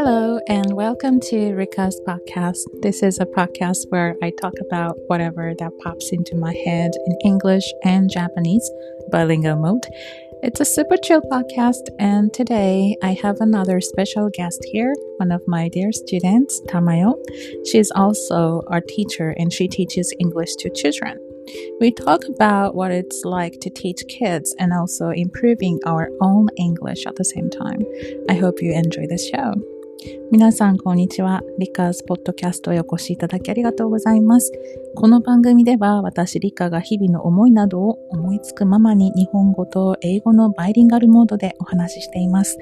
Hello and welcome to Rika's podcast. This is a podcast where I talk about whatever that pops into my head in English and Japanese, bilingual mode. It's a super chill podcast, and today I have another special guest here, one of my dear students, Tamayo. She's also our teacher and she teaches English to children. We talk about what it's like to teach kids and also improving our own English at the same time. I hope you enjoy the show. 皆さんこんにちは。リカーズポッドキャストへお越しいただきありがとうございます。この番組では私リカが日々の思いなどを思いつくままに日本語と英語のバイリンガルモードでお話ししています。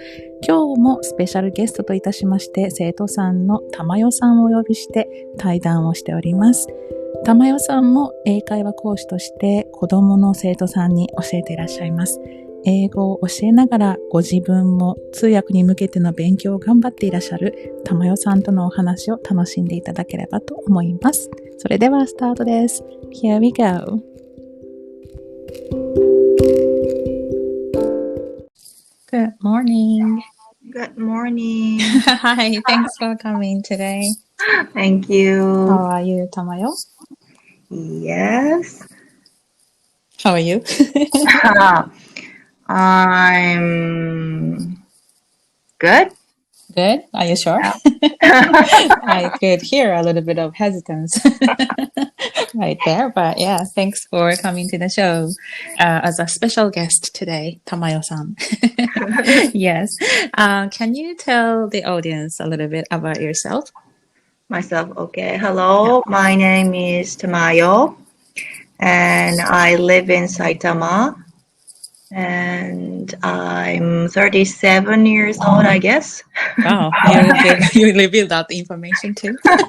今日もスペシャルゲストといたしまして生徒さんのTamayoさんをお呼びして対談をしております。Tamayoさんも英会話講師として子供の生徒さんに教えていらっしゃいます。英語を教えながらご自分も通訳に向けての勉強を頑張っていらっしゃるTamayoさんとのお話を楽しんでいただければと思います。それではスタートです。Here we go. Good morning. Good morning. Hi, thanks for coming today. Thank you. How are you, Tamayo? Yes. How are you? I'm good. Good? Are you sure? I could hear a little bit of hesitance right there, but yeah, thanks for coming to the show as a special guest today, Tamayo-san. Yes. Can you tell the audience a little bit about yourself? Myself, okay. Hello, my name is Tamayo, and I live in Saitama, and I'm 37 years old, I guess. Wow, you revealed that information too. Okay.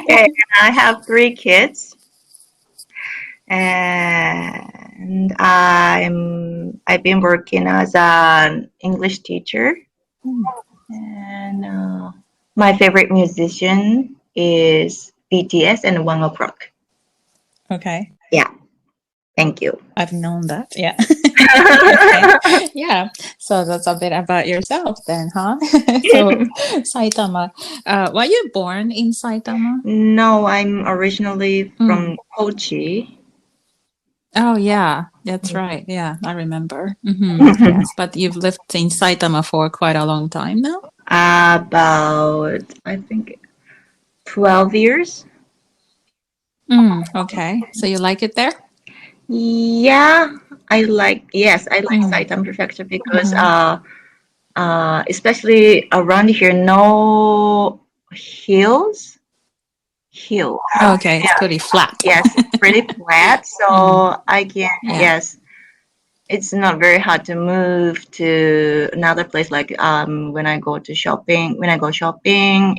And I have 3 kids, and I've been working as an English teacher. And my favorite musician is BTS and 1:00. Okay. Yeah. Thank you. I've known that. Yeah. Okay. Yeah. So that's a bit about yourself then, huh? So Saitama. Were you born in Saitama? No, I'm originally from Kochi. Oh, yeah. That's right. Yeah, I remember. Yes, but you've lived in Saitama for quite a long time now? About, I think, 12 years. Okay. So you like it there? Yeah, I like Saitama Prefecture because especially around here, no hills. Okay, it's pretty flat. Yes, pretty flat. So I can, yes, it's not very hard to move to another place. Like when I go shopping,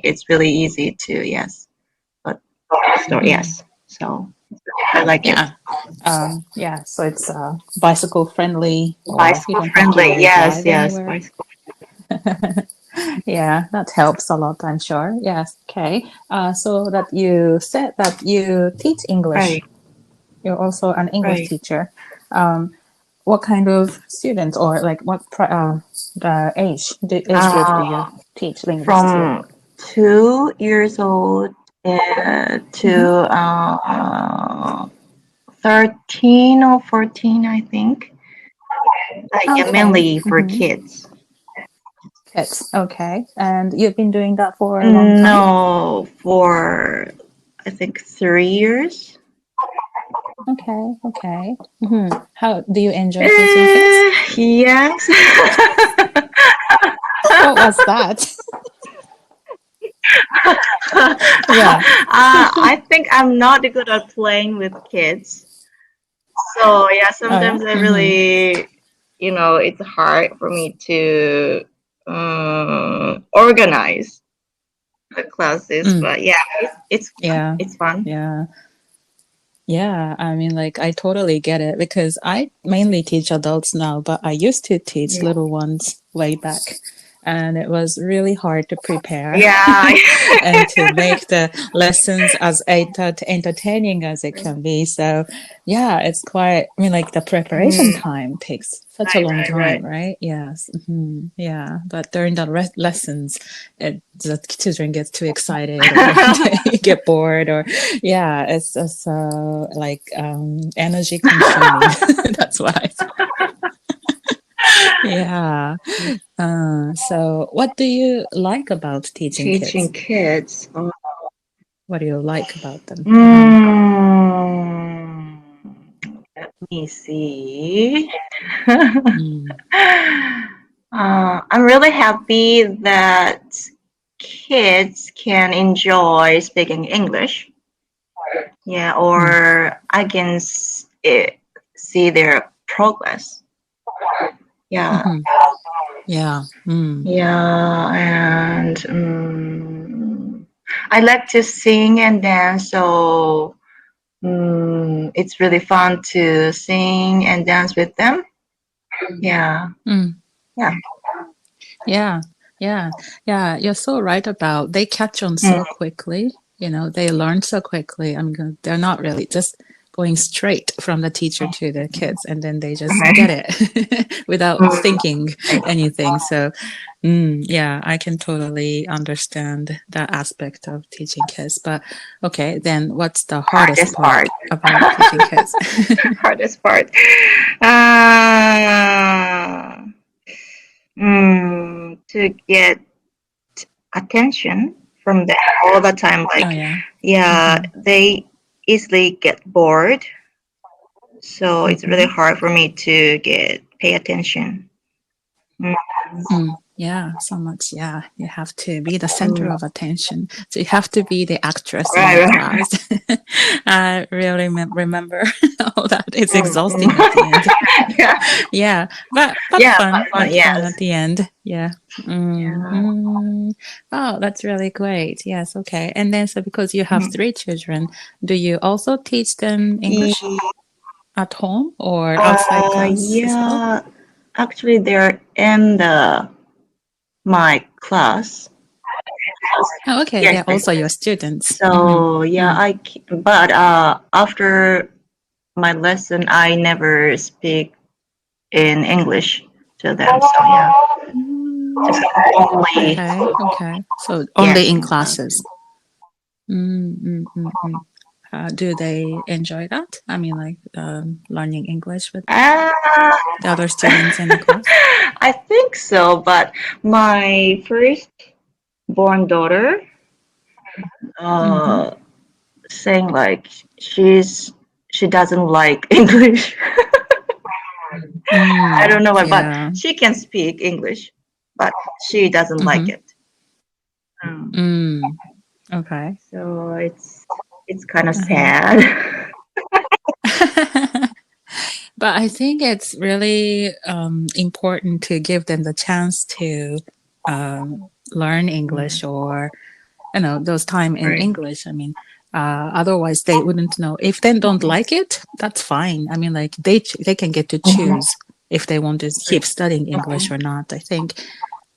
it's really easy to, yes. But store, yes. So I like it. Yeah, so it's bicycle friendly. Bicycle friendly, yes, bicycle. Yeah, that helps a lot, I'm sure. Yes, okay. So that you said that you teach English. Right. You're also an English teacher. What kind of students or like what the age group do you teach English from 2 years old to 13 or 14, I think. Yeah, mainly for kids. Kids, okay. And you've been doing that for a long time? No, for I think 3 years. Okay. How do you enjoy teaching kids? Yes. What was that? Yeah. I think I'm not good at playing with kids. So yeah, sometimes I really, it's hard for me to organize the classes. But yeah, it's fun. Yeah, I mean, like, I totally get it because I mainly teach adults now, but I used to teach little ones way back. and it was really hard to prepare Yeah. and to make the lessons as entertaining as it can be. So yeah, it's quite, I mean, like the preparation time takes such a long time, right? Yes. Yeah. But during the lessons, the children get too excited or they get bored or yeah, it's just like energy consuming. That's why. Yeah. So what do you like about teaching kids? Teaching kids. What do you like about them? Let me see. Mm. I'm really happy that kids can enjoy speaking English. Yeah, or I can see their progress. Yeah. Yeah. Yeah, and I like to sing and dance, so it's really fun to sing and dance with them. Yeah. Yeah. Yeah. You're so right about they catch on so quickly. You know, they learn so quickly. I mean, they're not really just going straight from the teacher to the kids, and then they just get it without thinking anything. So, yeah, I can totally understand that aspect of teaching kids. But okay, then what's the hardest part about teaching kids? Hardest part. To get attention from them all the time. Like, they easily get bored. So it's really hard for me to pay attention. Yeah, so much. Yeah, you have to be the center of attention. So you have to be the actress in the class. I really remember all that. It's exhausting at the end. Yeah, but fun. Fun at the end. Yeah. Oh, that's really great. Yes. Okay. And then, so because you have 3 children, do you also teach them English at home or outside class? Yeah, actually, they're in my class. Oh, okay. Yes, They're also your students. So but after my lesson, I never speak in English to them. So yeah, just only. Okay. So only in classes. Do they enjoy that? I mean, like learning English with the other students in the class? I think so, but my first-born daughter saying like she doesn't like English. I don't know why, but she can speak English, but she doesn't like it. Okay. So it's kind of sad. But I think it's really important to give them the chance to learn English or, you know, those time in English. I mean, otherwise they wouldn't know. If they don't like it, that's fine. I mean, like they can get to choose if they want to keep studying English or not. I think,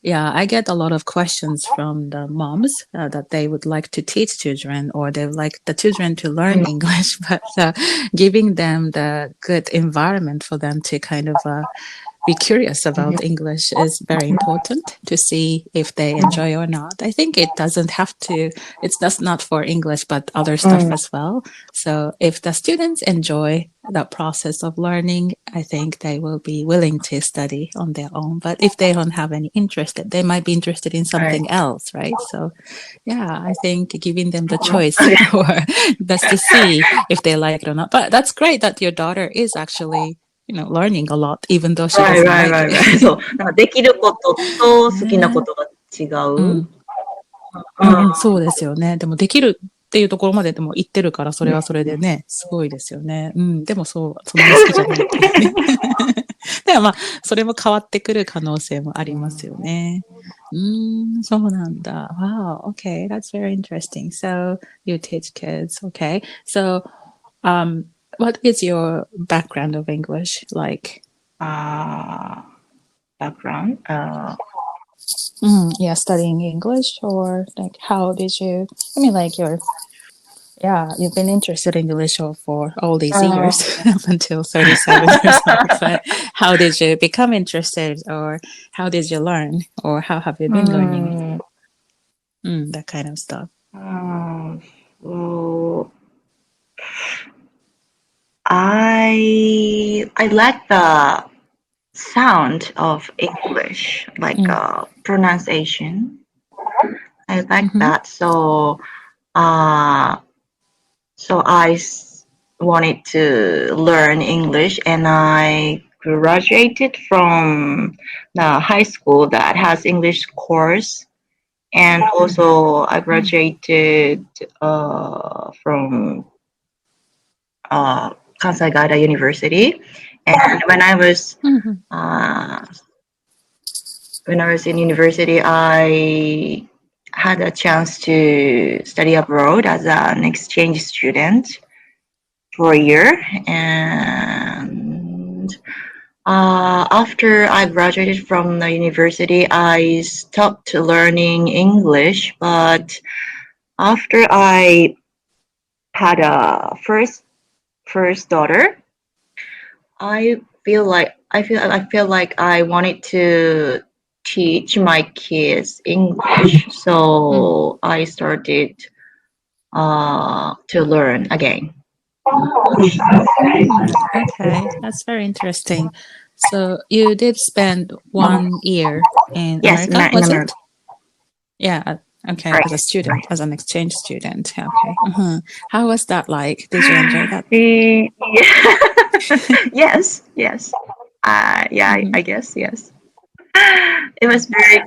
yeah, I get a lot of questions from the moms that they would like to teach children or they would like the children to learn English, but giving them the good environment for them to kind of be curious about English is very important to see if they enjoy or not. I think it doesn't have to, it's just not for English, but other stuff as well. So if the students enjoy the process of learning, I think they will be willing to study on their own. But if they don't have any interest, they might be interested in something else, right? So yeah, I think giving them the choice or just to see if they like it or not. But that's great that your daughter is actually, you know, learning a lot, even though she doesn't like it. そう、なんかできることと好きなことが違う。そうですよね。でもできるっていうところまででも言ってるから、それはそれでね、すごいですよね。でもそんなに好きじゃないっていうね。でもまあ、それも変わってくる可能性もありますよね。そうなんだ。Wow, okay, that's very interesting. So, you teach kids, okay. So, what is your background of English like? Background? Yeah, studying English, or like how did you? I mean, like you've been interested in English for all these years up until 37 years old. But how did you become interested, or how did you learn, or how have you been learning? That kind of stuff. Well, I like the sound of English, like pronunciation. I like that. So I wanted to learn English, and I graduated from the high school that has English course, and also I graduated from Kansai Gaida University. And when I was in university, I had a chance to study abroad as an exchange student for a year. And after I graduated from the university, I stopped learning English. But after I had a first daughter, I feel like I wanted to teach my kids English, so I started to learn again. Okay, that's very interesting. So you did spend 1 year in Yes, America, in was America. it? Yeah. Okay, Right. as a student, as an exchange student. Okay. How was that like? Did you enjoy that? Yes. I guess yes. It was very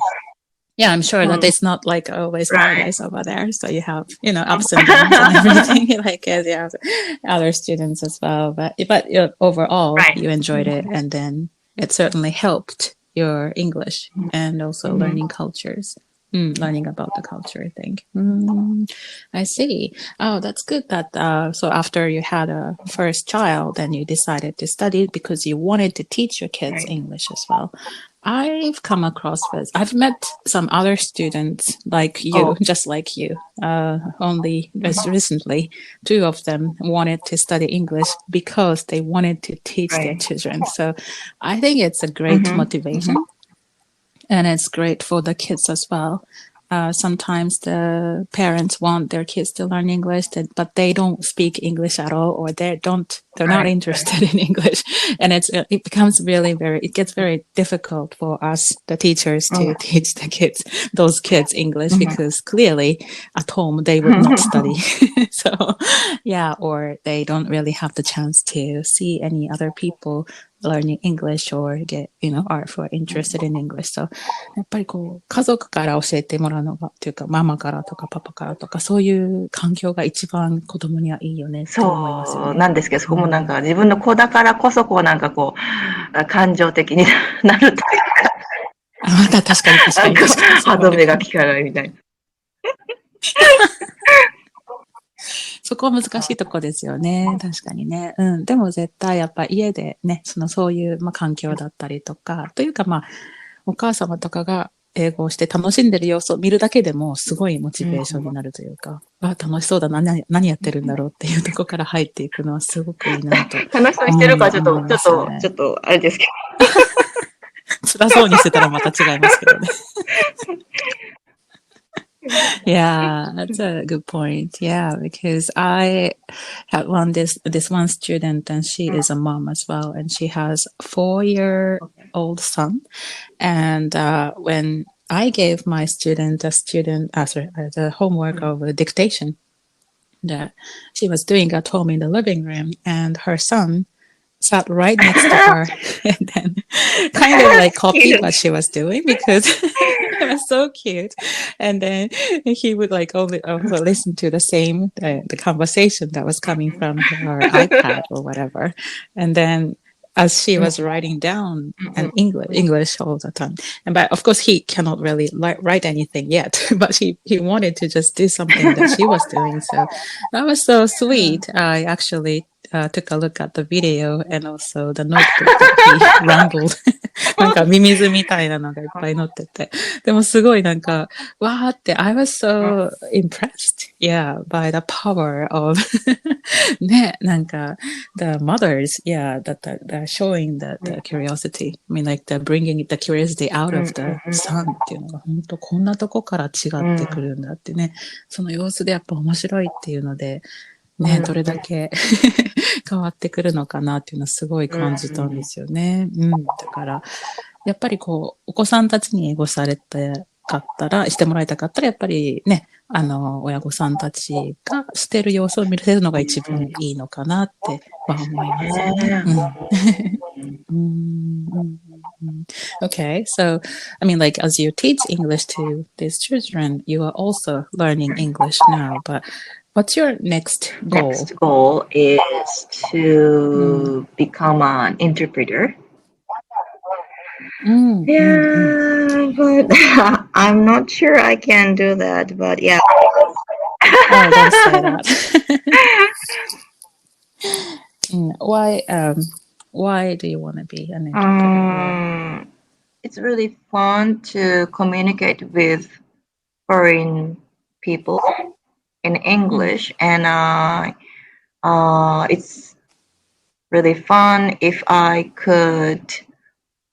Yeah, I'm sure that it's not like always Right. paradise over there. So you have, ups and downs and everything, like as you have other students as well. But overall, Right. you enjoyed it, and then it certainly helped your English and also learning cultures. Learning about the culture, I think. I see. Oh, that's good. That so after you had a first child, then you decided to study because you wanted to teach your kids Right. English as well. I've met some other students like you, just like you. Only as recently, 2 of them wanted to study English because they wanted to teach their Right. children. So I think it's a great motivation. And it's great for the kids as well. Sometimes the parents want their kids to learn English, but they don't speak English at all, or they're not interested in English, and it gets very difficult for us, the teachers, to teach those kids English, because clearly at home they would not study. So yeah, or they don't really have the chance to see any other people learning English or get, are interested in English. So やっぱり家族から教えてもらうのがっていうか、ママからとかパパからとか、そういう環境が一番子供にはいいよねって思いますよね。そうなんですけど、そこもなんか自分の子だからこそ感情的になるというか。また確かに歯止めが効かないみたいな。そこは難しいとこですよね。確かにね。でも絶対やっぱ家でね、そういう、環境だったりとか、というかお母様とかが英語をして楽しんでる様子を見るだけでもすごいモチベーションになるというか、楽しそうだな、何やってるんだろうっていうところから入っていくのはすごくいいなと。楽しそうにしてるからちょっとあれですけど。辛そうにしてたらまた違いますけどね。Yeah, that's a good point. Yeah, because I had this one student, and she is a mom as well, and she has a 4-year-old son. And when I gave my student the homework of a dictation that she was doing at home in the living room, and her son sat right next to her and then kind of like copied what she was doing, because it was so cute. And then he would also listen to the same the conversation that was coming from her iPad or whatever. And then as she was writing down an English all the time. But of course he cannot really write anything yet, but he wanted to just do something that she was doing. So that was so sweet. I actually took a look at the video and also the notebook that he rambled なんかミミズみたいなのがいっぱい乗ってて。でもすごいなんか、わーって、I was so impressed, yeah, by the power of ね、なんか、the mothers, yeah, that showing the curiosity. I mean, like, the bringing the curiosity out of the sun っていうのが、本当こんなとこから違ってくるんだってね、その様子でやっぱ面白いっていうので、ね、どれだけ変わってくるのかなっていうのはすごい感じたんですよね。うん。だから、やっぱりこう、お子さんたちに英語してもらいたかったら、やっぱりね、親御さんたちがしてる様子を見せるのが一番いいのかなっては思いますよね。Okay, so, I mean, like, as you teach English to these children, you are also learning English now, but what's your next goal? Next goal is to become an interpreter. Yeah, but I'm not sure I can do that, but yeah. Oh, don't say that. Why do you want to be an interpreter? It's really fun to communicate with foreign people in English, and it's really fun if I could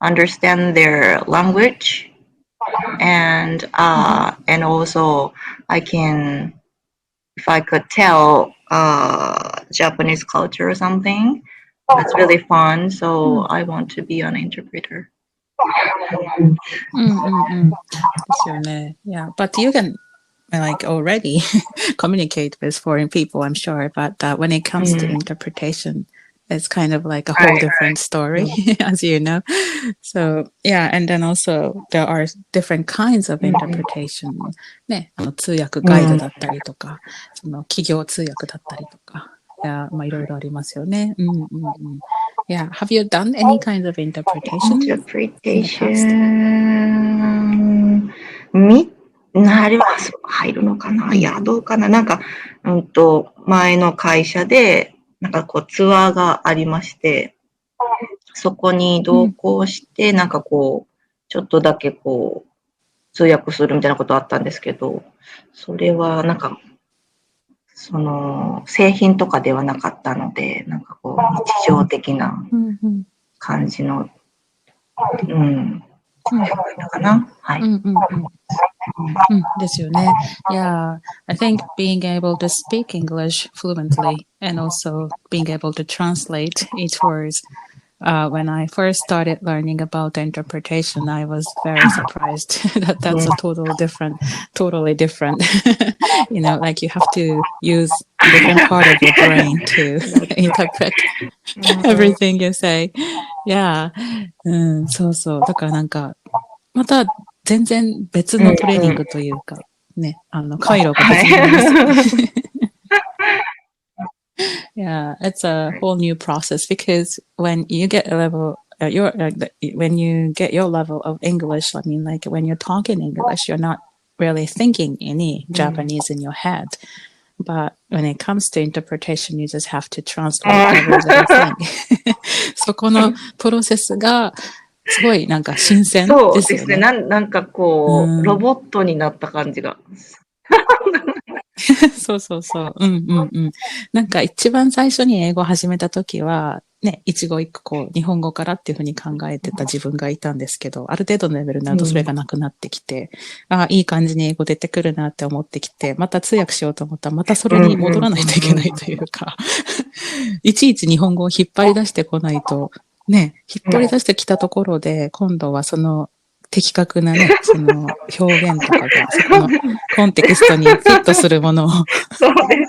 understand their language, and also if I could tell Japanese culture or something, that's really fun. So I want to be an interpreter. Yeah, but you can like already communicate with foreign people, I'm sure, but when it comes to interpretation, it's kind of like a whole different story, as you know. So, yeah, and then also there are different kinds of interpretation. ね、通訳ガイドだったりとか、その企業通訳だったりとか、まあいろいろありますよね。Yeah, have you done any kind of interpretation? Interpretation なりは入るのかな、いや、どうかな、なんか、前の会社で、なんかこうツアーがありまして、そこに同行して、なんかこう、ちょっとだけこう、通訳するみたいなことあったんですけど、それはなんか、その、製品とかではなかったので、なんかこう、日常的な感じの、かな。はい。ですよね。Yeah, I think being able to speak English fluently and also being able to translate each words. When I first started learning about interpretation, I was very surprised that that's a totally different. You know, like you have to use a different part of your brain to interpret everything you say. Yeah. そうそう。だからなんか、また全然別のトレーニングというか、ね、回路が別になりますよね。Yeah, it's a whole new process because when you get a level, when you get your level of English, I mean, like when you're talking English, you're not really thinking any Japanese in your head. But when it comes to interpretation, you just have to translate every little thing. そこのプロセスがすごいなんか新鮮ですよね。そうですね。なんかこう、ロボットになった感じが。そうそうそう。なんか一番最初に英語を始めた時は、ね、一語一句こう、日本語からっていうふうに考えてた自分がいたんですけど、ある程度のレベルになるとそれがなくなってきて、いい感じに英語出てくるなって思ってきて、また通訳しようと思ったら、またそれに戻らないといけないというか、いちいち日本語を引っ張り出してこないと、ね、引っ張り出してきたところで、今度はその、的確なね、その表現とかが、そこのコンテキストにフィットするものをそうで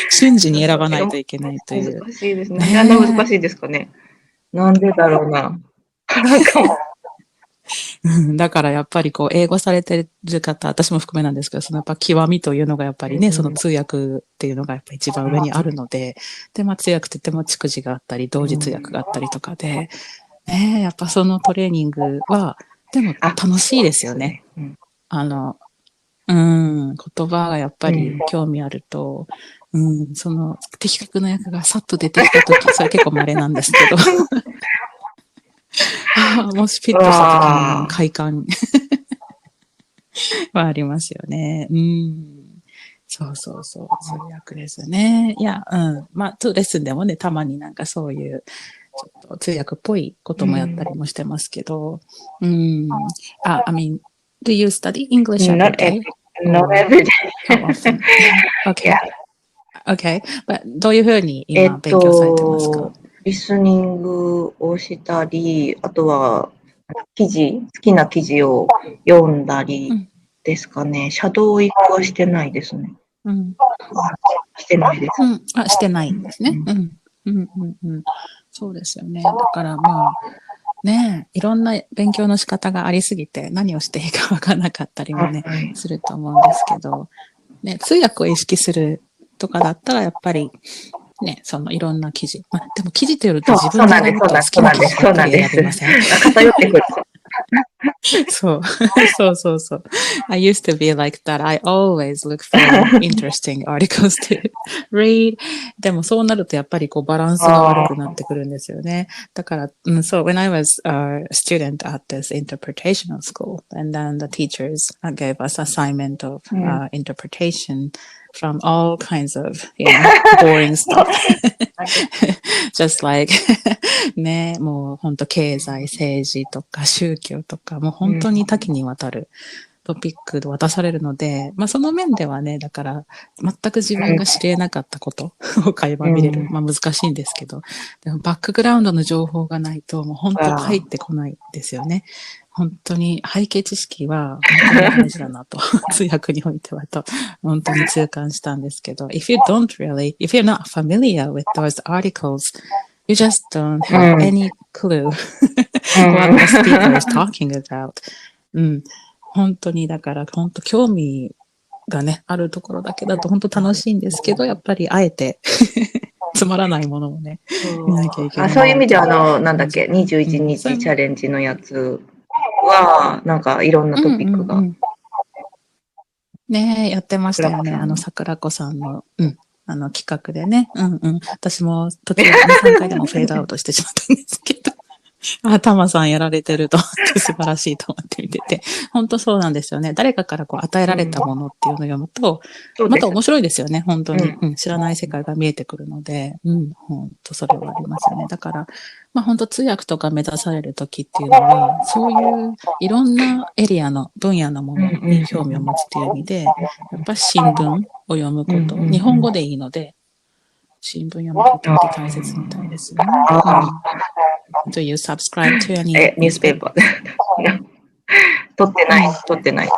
す。瞬時に選ばないといけないという。難しいですね。なんで難しいですかね。なんでだろうな。なんかだからやっぱりこう、英語されてる方、私も含めなんですけど、そのやっぱ極みというのがやっぱりね、その通訳っていうのがやっぱ一番上にあるので、で、まあ通訳って言っても逐次があったり、同時通訳があったりとかで、ね、やっぱそのトレーニングは、でも楽しいですよね。言葉がやっぱり興味あると、その的確な訳がさっと出てきたとき、それ結構稀なんですけど。もしフィットした時の快感はありますよね。そうそうそう。通訳ですね。いや、まあ、レッスンでもね、たまになんかそういう、ちょっと通訳っぽいこともやったりもしてますけど。I mean, do you study English every day? Not every day. How often? Okay. Okay. But どういうふうに今勉強されてますか？リスニングをしたり、あとは、好きな記事を読んだりですかね。シャドーイングはしてないですね。してないです。してないんですね。そうですよね。だからまあ、ねいろんな勉強の仕方がありすぎて何をしていいかわからなかったりもね、すると思うんですけど、ね、通訳を意識するとかだったらやっぱり、ね、そのいろんな記事。まあ、でも記事というと自分で選ぶと好きな記事ばっかり選びません。偏ってくる。そう。I used to be like that. I always look for interesting articles to read. でもそうなるとやっぱりこうバランスが悪くなってくるんですよね。だから、So when I was a student at this interpretational school, and then the teachers gave us assignment of interpretation from all kinds of, boring stuff. Just like, ね、もう本当経済、政治とか宗教とか、もう本当に多岐にわたるトピックで渡されるので、まあその面ではね、だから全く自分が知り得なかったことを垣間見れる。まあ難しいんですけど、でもバックグラウンドの情報がないともう本当入ってこないですよね。本当に背景知識は本当に大事だなと、通訳においてはと、本当に痛感したんですけど、if you're not familiar with those articles, you just don't have any clue what the speaker is talking about. 本当にだから本当興味がね、あるところだけだと本当楽しいんですけど、やっぱりあえてつまらないものをね、見なきゃいけない。そういう意味ではなんだっけ、21日チャレンジのやつは、なんかいろんなトピックが。ねえ、やってましたよね。桜子さんの、企画でね。私も途中2、3回でもフェードアウトしてしまったんですけど。タマさんやられてると思って素晴らしいと思って見てて。本当そうなんですよね。誰かからこう与えられたものっていうのを読むと、また面白いですよね。本当に、知らない世界が見えてくるので、本当それはありますよね。だから、まあ本当通訳とか目指されるときっていうのは、そういういろんなエリアの分野のものに興味を持つっていう意味で、やっぱり新聞を読むこと、日本語でいいので、新聞読むことって大切みたいですね。Do you subscribe to any newspaper? 取ってない。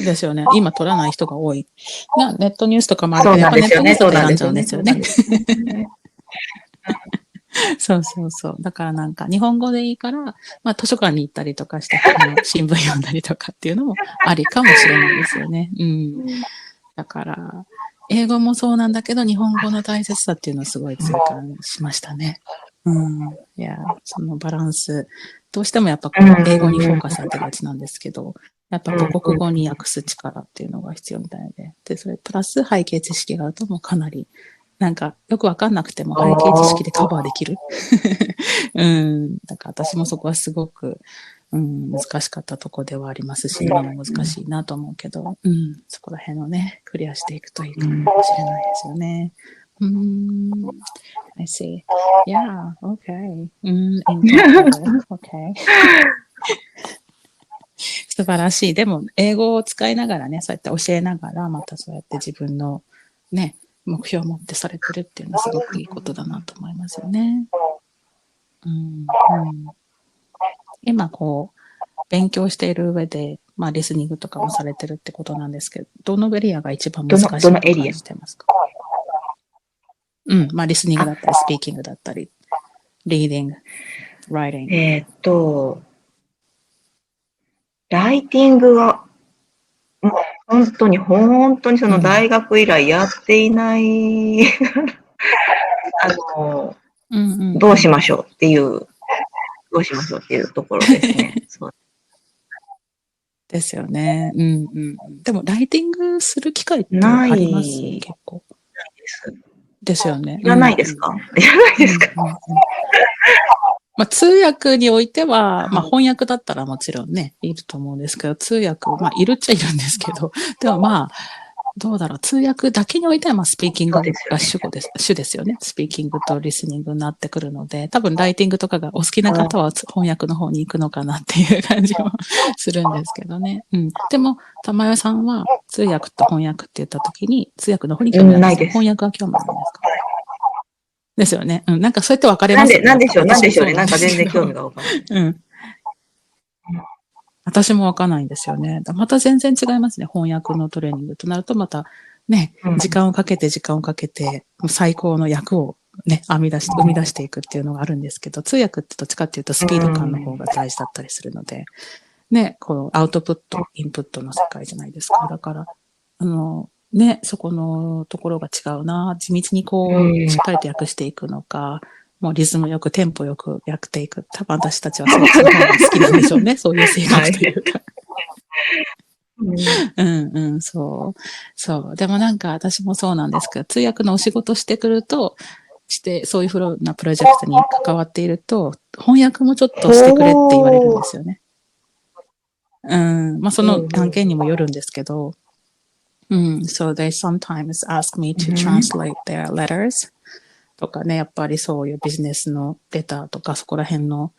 ですよね。今取らない人が多い。ネットニュースとかもあるけど、やっぱネットニュースで選んじゃうんですよね。そう。だからなんか日本語でいいから、まあ図書館に行ったりとかして、新聞読んだりとかっていうのもありかもしれないですよね。だから、英語もそうなんだけど、日本語の大切さっていうのをすごい痛感しましたね。いや、そのバランス。どうしてもやっぱこう、英語にフォーカスされてがちなんですけど、やっぱ母国語に訳す力っていうのが必要みたいで。で、それプラス背景知識があるともうかなり、なんかよくわかんなくても背景知識でカバーできる。だから私もそこはすごく、難しかったとこではありますし、今も難しいなと思うけど、そこら辺をね、クリアしていくといいかもしれないですよね。I see. Yeah, okay. Okay. 素晴らしい。でも、英語を使いながらね、そうやって教えながら、またそうやって自分のね、目標を持ってされてるっていうのはすごくいいことだなと思いますよね。今、こう、勉強している上で、まあ、リスニングとかもされてるってことなんですけど、どのエリアが一番難しいと感じてますか？まあ、リスニングだったり、スピーキングだったり、リーディング、ライティング。ライティングは、もう本当にその大学以来やっていない、どうしましょうっていうところですね。そうですよね。でも、ライティングする機会ってあります？結構。ないです。ですよね。いらないですか？いらないですか？まあ、通訳においては、まあ、翻訳だったらもちろんね、いると思うんですけど、通訳、まあ、いるっちゃいるんですけど、でもまあ、どうだろう、通訳だけにおいては、まあ、スピーキングが主ですよね。スピーキングとリスニングになってくるので、多分ライティングとかがお好きな方は翻訳の方に行くのかなっていう感じもするんですけどね。うん。でも、玉代さんは通訳と翻訳って言った時に、通訳の方に興味あるんですか？翻訳は興味あるんですか？ですよね。うん。なんかそうやって分かれますよね。なんでしょうね。なんか全然興味がわかんない。うん。私もわかんないんですよね。また全然違いますね。翻訳のトレーニングとなるとまたね、時間をかけて最高の役をね、生み出していくっていうのがあるんですけど、通訳ってどっちかっていうとスピード感の方が大事だったりするので、ね、こうアウトプット、インプットの世界じゃないですか。だから、ね、そこのところが違うな。地道にこう、しっかりと訳していくのか、もうリズムよく、テンポよくやっていく。多分私たちはそっちの方が好きなんでしょうね。そういう性格というか。そう。そう。でもなんか私もそうなんですけど、通訳のお仕事してくると、そういうふうなプロジェクトに関わっていると、翻訳もちょっとしてくれって言われるんですよね。まあその案件にもよるんですけど、so they sometimes ask me to translate their letters. とかね、やっぱりそういうビジネスのレターとかそこら辺の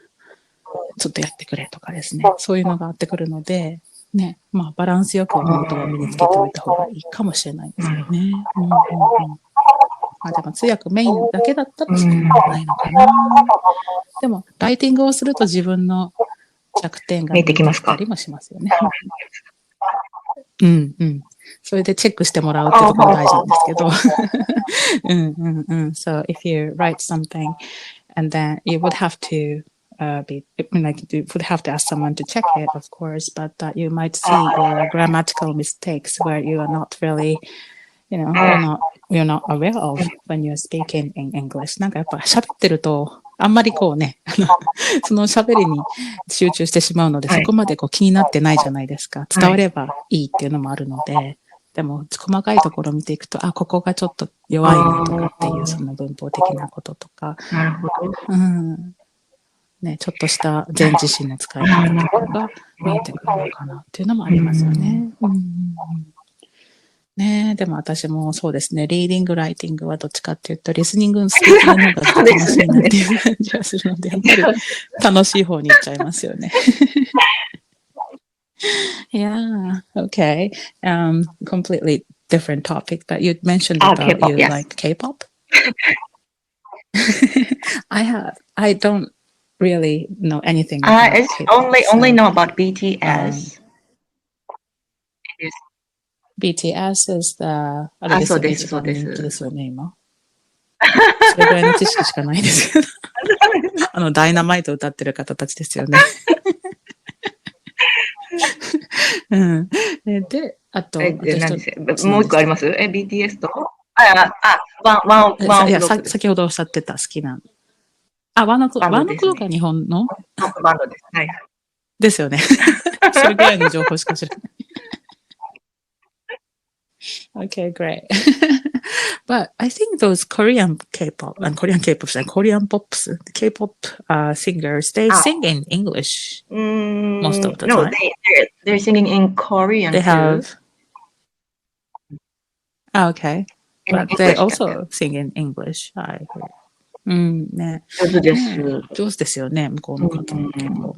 ちょっとやってくれとかですね。そういうのがあってくるので、ね、まあバランスよくノートは身につけておいた方がいいかもしれないですよね。まあでも通訳メインだけだったらそこまでないのかな。でもライティングをすると自分の弱点が見えてきたりもしますよね。それでチェックしてもらうってところ大事なんですけど。So if you write something and then you would have to you would have to ask someone to check it, of course, but you might see your grammatical mistakes where you are not really, you're not aware of when you're speaking in English. なんかやっぱ喋ってると、あんまりこうね、その喋りに集中してしまうので、そこまでこう気になってないじゃないですか。伝わればいいっていうのもあるので、でも細かいところを見ていくと、ここがちょっと弱いなとかっていうその文法的なこととか、ね、ちょっとした前置詞の使い方とかが見えてくるのかなっていうのもありますよね。ね、でも私もそうですね、リーディング、ライティングはどっちかっていうと、リスニング、スピーキングの方が楽しいなっていう感じがするので、やっぱり楽しい方に行っちゃいますよね。Yeah, okay. Completely different topic, but you mentioned about K-pop, you like K-pop? I don't really know anything about K-pop. Only know about BTS. BTS is the, あれですよね、一番人気ですよね、今。それぐらいの知識しかないですけど。ダイナマイト歌ってる方たちですよね。で、あと、もう一個あります？BTS といや、先ほどおっしゃってた好きな。ワンオクロックは日本のバンドです。はい。ですよね。それぐらいの情報しか知らない。Okay, great. But I think those Korean K-pop and Korean pops, K-pop singers, they sing in English most of the time. No, they're singing in Korean. They have. Okay, but they also sing in English. I heard. ね。上手です。上手ですよね、向こうの方も結構。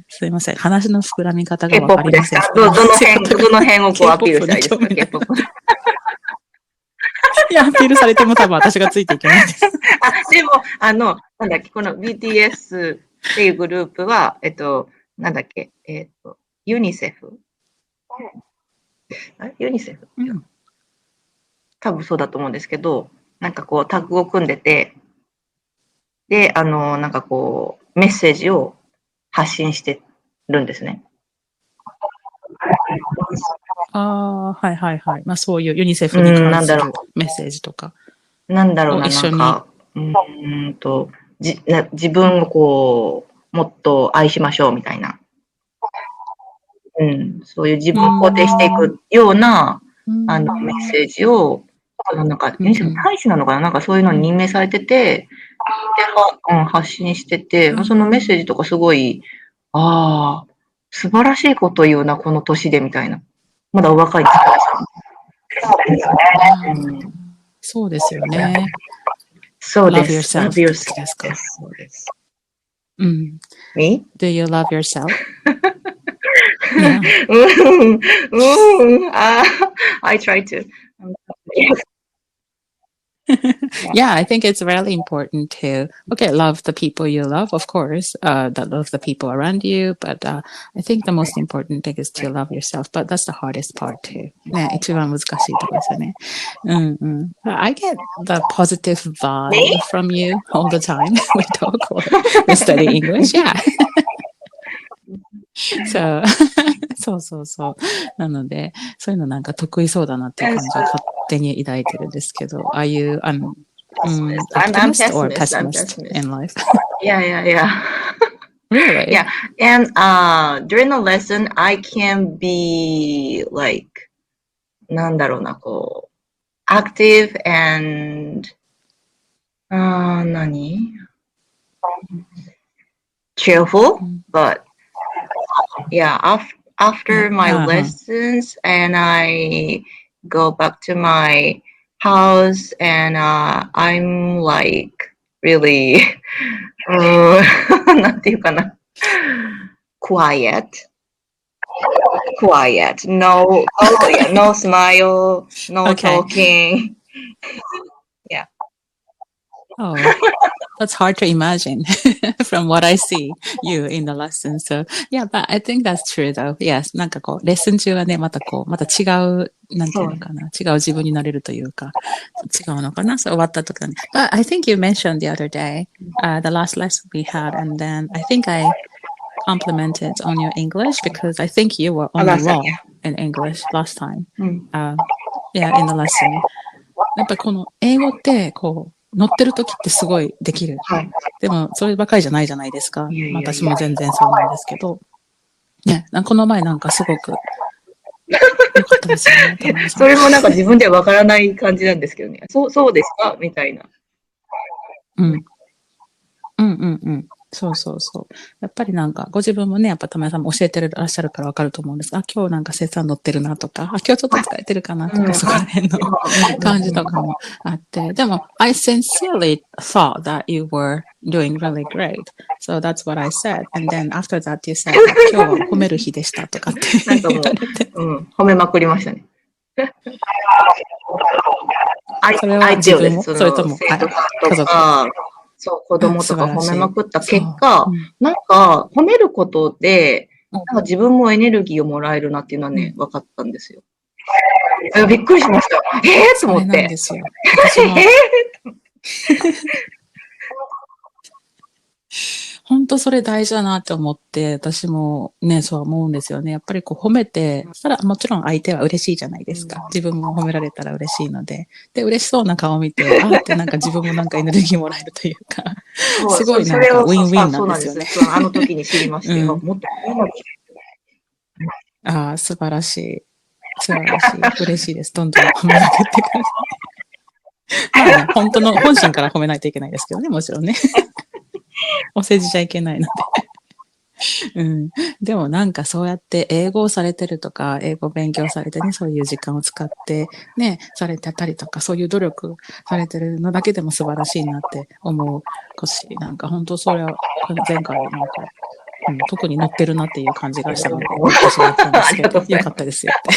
すいません。話の膨らみ方がわかりません。どの辺をこうアピールしたいですか？ K-POP。いや、アピールされても多分私がついていけないです。でも、なんだっけ、この BTS っていうグループは、なんだっけ、ユニセフ？ユニセフ？多分そうだと思うんですけど、なんかこうタッグを組んでて、で、なんかこう、メッセージを発信してるんですね。はいはいはい。まあそういうユニセフに関するメッセージとか。なんだろうな、なんか、自分をこう、もっと愛しましょうみたいな。そういう自分を肯定していくような、メッセージを、なんか、ユニセフ大使なのかな、なんかそういうのに任命されてて、発信してて、そのメッセージとかすごい、素晴らしいこと言うな、この年でみたいな。まだお若いですそうですよね。そうです。Love yourself ですか。そうです。Me? Do you love yourself? Yeah. I try to. Yeah, I think it's really important to, love the people you love, of course, that love the people around you. But I think the most important thing is to love yourself. But that's the hardest part too. ね、一番難しいところですよね。I get the positive vibe from you all the time. We talk or we study English. Yeah.そう。なので、そういうのなんか得意そうだなっていう感じは勝手に抱いてるんですけど、Are you optimist or pessimist in life? Yeah. Really? Yeah. And during the lesson, I can be like, なんだろうな、こう、active and, cheerful, but yeah, after my lessons and I go back to my house and I'm like really なんていうかな quiet no smile no talking yeah. Oh, that's hard to imagine from what I see you in the lesson. So, yeah, but I think that's true though. Yes. なんかこう、レッスン中はね、また違う、なんていうのかな、違う自分になれるというか、違うのかな、そう終わった時はね。But I think you mentioned the other day, the last lesson we had, and then I think I complimented on your English because I think you were on the roll in English last time. Yeah, in the lesson. やっぱりこの英語ってこう乗ってる時ってすごいできる。でもそればかりじゃないじゃないですか。私も全然そうなんですけど。ね、この前なんかすごく良かったですよね。それもなんか自分ではわからない感じなんですけどね。そうですかみたいな。そう。やっぱりなんか、ご自分もね、やっぱ玉井さんも教えてらっしゃるからわかると思うんです。今日なんか生産乗ってるなとか、今日ちょっと疲れてるかなとか、そこら辺の感じとかもあって。でも、I sincerely thought that you were doing really great. So that's what I said. And then after that you said, 今日は褒める日でしたとかって言われて。褒めまくりましたね。それは自分も、それとも、家族。そう、子供とか褒めまくった結果、なんか褒めることで、なんか自分もエネルギーをもらえるなっていうのはね、分かったんですよ。びっくりしました。と思って。ですよ。本当それ大事だなって思って、私もね、そう思うんですよね。やっぱりこう褒めて、そしたらもちろん相手は嬉しいじゃないですか。自分も褒められたら嬉しいので。で、嬉しそうな顔を見て、ってなんか自分もなんかエネルギーもらえるというか、すごいなんかウィンウィンなんですよね。あの時に知りまして、もっと素晴らしい。嬉しいです。どんどん褒めまくってください。まあね、本心から褒めないといけないですけどね、もちろんね。お世辞じゃいけないので。でもなんかそうやって英語をされてるとか、英語を勉強されてね、そういう時間を使ってね、されてたりとか、そういう努力されてるのだけでも素晴らしいなって思うし、なんか本当それは前回なんか、特に乗ってるなっていう感じがしたので、私は言ったんですけど、よかったですよって。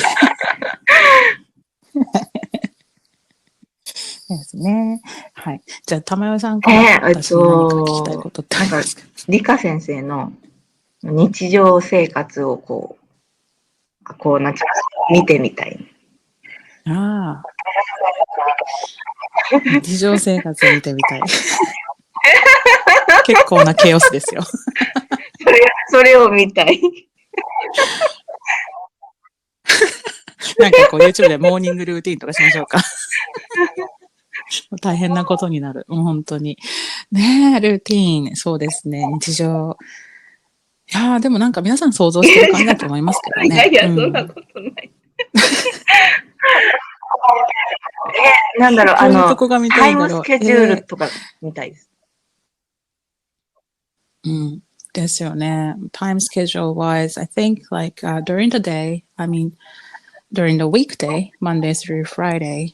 ですね。はい。じゃあ、玉代さんから私に何か聞きたいことってありますか？理科先生の日常生活をこうなんか見てみたい。日常生活見てみたい。結構なケオスですよ。それを見たい。なんかこう YouTube でモーニングルーティンとかしましょうか。大変なことになる。もう本当に。ねえ、ルーティーン。そうですね。日常。いやー、でもなんか皆さん想像してる感じだと思いますけどね。いや、そんなことない。なんだろう、タイムスケジュールとかみたいです。うん。ですよね。Time schedule wise, I think like during the day, during the weekday, Monday through Friday,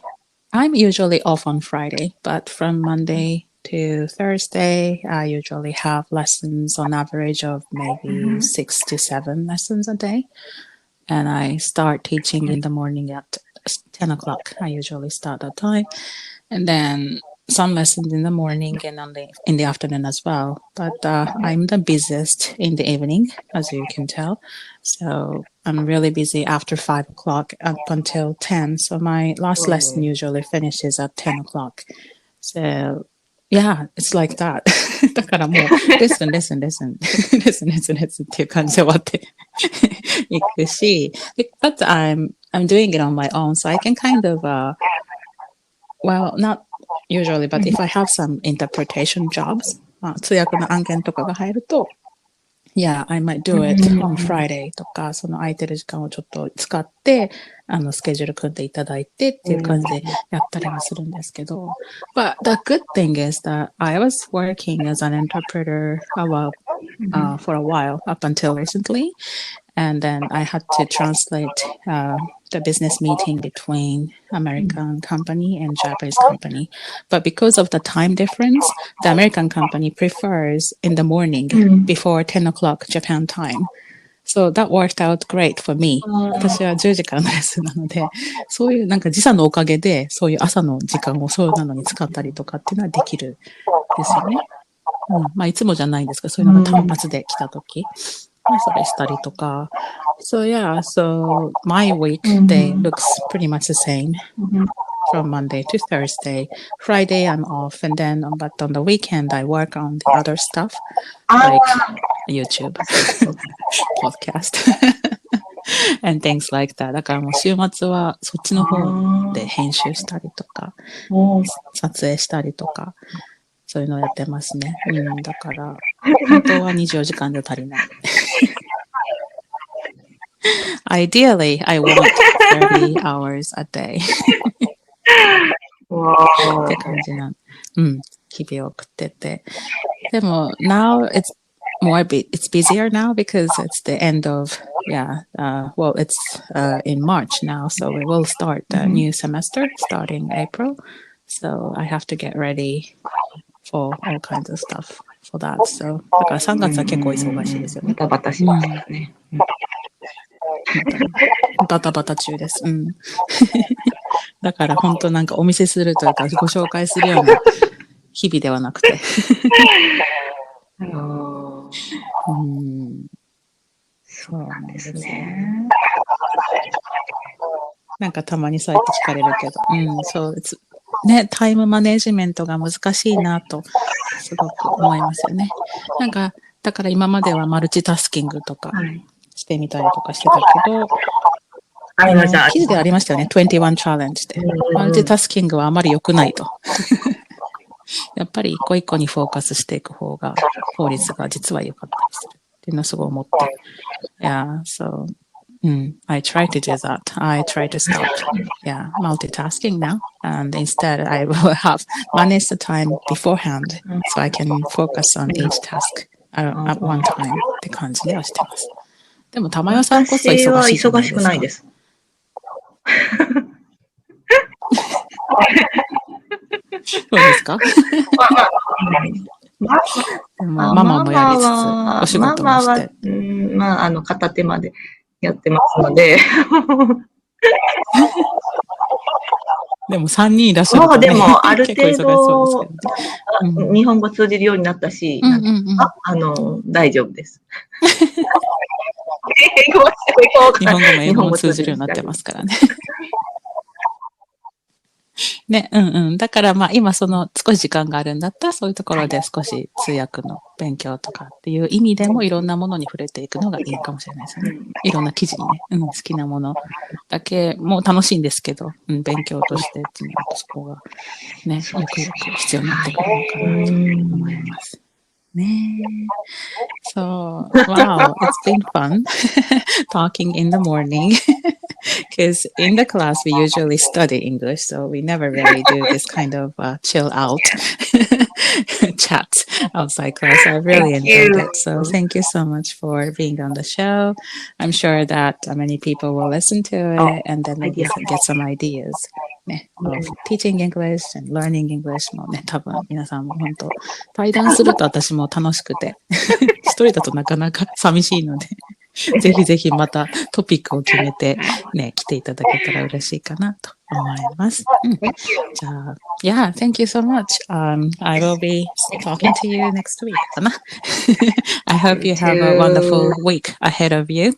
I'm usually off on Friday, but from Monday to Thursday, I usually have lessons on average of maybe 6 to 7 lessons a day. And I start teaching in the morning at 10 o'clock. I usually start that time. And then some lessons in the morning and in the afternoon as well. But I'm the busiest in the evening, as you can tell. So I'm really busy after 5 o'clock up until 10. So my last lesson usually finishes at 10 o'clock. So yeah, it's like that. だからもう、listen っていう感じで終わっていくし、but I'm doing it on my own, so I can kind of, well, not usually, but if I have some interpretation jobs, 通訳の案件とかが入ると、Yeah, I might do it on Friday とか、その空いてる時間をちょっと使って、スケジュール組んでいただいてっていう感じでやったりはするんですけど。But the good thing is that I was working as an interpreter for a while, up until recently. And then I had to translate the business meeting between American company and Japanese company. But because of the time difference, the American company prefers in the morning before 10 o'clock Japan time. So that worked out great for me. 私は10時からのレッスンなので、そういうなんか時差のおかげで、そういう朝の時間をそういうなのに使ったりとかっていうのはできるですよね。まあいつもじゃないんですが、そういうのが単発で来たとき。それしたりとか。So yeah, so my weekday looks pretty much the same from Monday to Thursday. Friday I'm off and then, but on the weekend I work on the other stuff like YouTube, podcast, and things like that. だからもう週末はそっちの方で編集したりとか、撮影したりとか。そういうのをやってますね。だから、本当は24時間で足りない。Ideally, I want 30 hours a day. って感じな。日々を送ってて。でも、now it's busier now because it's the end of, well, it's in March now, so we will start a new semester starting April. So I have to get ready for all kinds of stuff for that. So だから3月は結構忙しいですよね。バタバタしますよね。バタバタ中です。だから本当なんかお見せするというかご紹介するような日々ではなくて。そうなんですね。なんかたまにそうやって聞かれるけど。そうです。ね、タイムマネジメントが難しいなと、すごく思いますよね。なんか、だから今まではマルチタスキングとかしてみたりとかしてたけど、記事でありましたよね、21チャレンジで。マルチタスキングはあまり良くないと。やっぱり一個一個にフォーカスしていく方が、効率が実は良かったりするっていうのをすごい思って。Yeah, so, I try to do that. I try to stop, multitasking now. And instead, I will have managed the time beforehand so I can focus on each task at one time って感じではしてます。でも、玉代さんこそ忙しいじゃないですか。忙しくないです。そうですか？でもママもやりつつ、お仕事もして。ママは、片手までやってますので。でも3人いらっしゃるとね。でも、ある程度、日本語通じるようになったし、大丈夫です。日本語も英語も通じるようになってますからね。ね、だからまあ今その少し時間があるんだったらそういうところで少し通訳の勉強とかっていう意味でもいろんなものに触れていくのがいいかもしれないですね。いろんな記事にね、好きなものだけも楽しいんですけど、勉強としてっていうのとそこがね、よくよく必要になってくるのかなと思います。ね。So, wow, it's been fun talking in the morning. Because in the class, we usually study English, so we never really do this kind of chill out chat outside class. I really enjoyed it. So thank you so much for being on the show. I'm sure that many people will listen to it and then maybe get some ideas of teaching English and learning English もね、多分皆さんも本当対談すると私も楽しくて一人だとなかなか寂しいのでぜひぜひまたトピックを決めてね、来ていただけたら嬉しいかなと思います。じゃあ、Yeah, thank you so much. I will be talking to you next week かな。I hope you have a wonderful week ahead of you.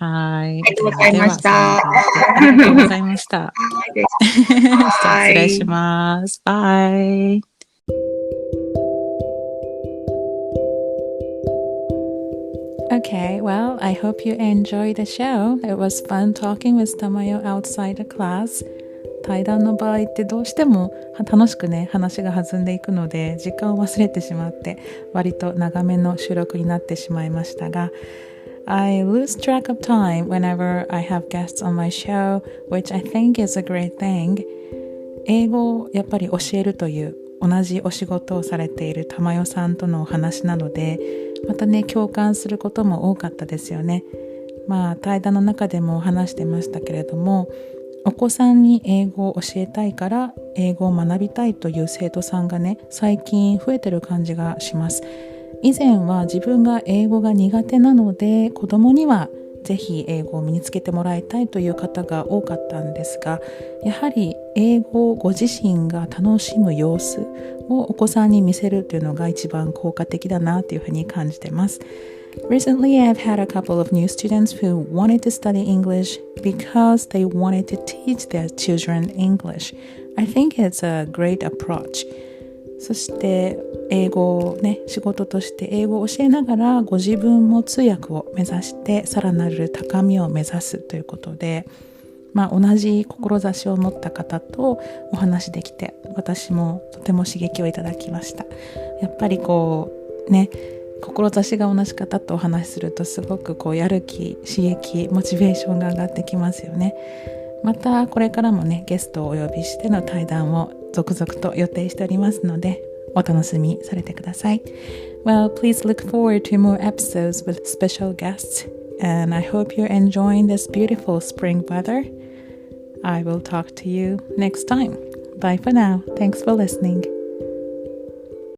はい。ありがとうございました。ありがとうございました。失礼します。バイ。Okay, well, I hope you enjoyed the show. It was fun talking with Tamayo outside the class. 対談の場合ってどうしても楽しくね、話が弾んでいくので、時間を忘れてしまって、割と長めの収録になってしまいましたが、I lose track of time whenever I have guests on my show, which I think is a great thing. 英語をやっぱり教えるという同じお仕事をされている玉代さんとのお話なので、またね、共感することも多かったですよね。対談の中でも話してましたけれども、お子さんに英語を教えたいから英語を学びたいという生徒さんがね、最近増えてる感じがします。以前は自分が英語が苦手なので子供にはぜひ英語を身につけてもらいたいという方が多かったんですが、やはり英語をご自身が楽しむ様子をお子さんに見せるというのが一番効果的だなというふうに感じてます。Recently, I've had a couple of new students who wanted to study English because they wanted to teach their children English. I think it's a great approach. そして英語をね、仕事として英語を教えながらご自分も通訳を目指してさらなる高みを目指すということで、同じ志を持った方とお話できて、私もとても刺激をいただきました。やっぱり志が同じ方とお話しするとすごくやる気、刺激、モチベーションが上がってきますよね。またこれからもね、ゲストをお呼びしての対談を続々と予定しておりますので、お楽しみされてください。Well, please look forward to more episodes with special guests, and I hope you're enjoying this beautiful spring weather. I will talk to you next time. Bye for now. Thanks for listening.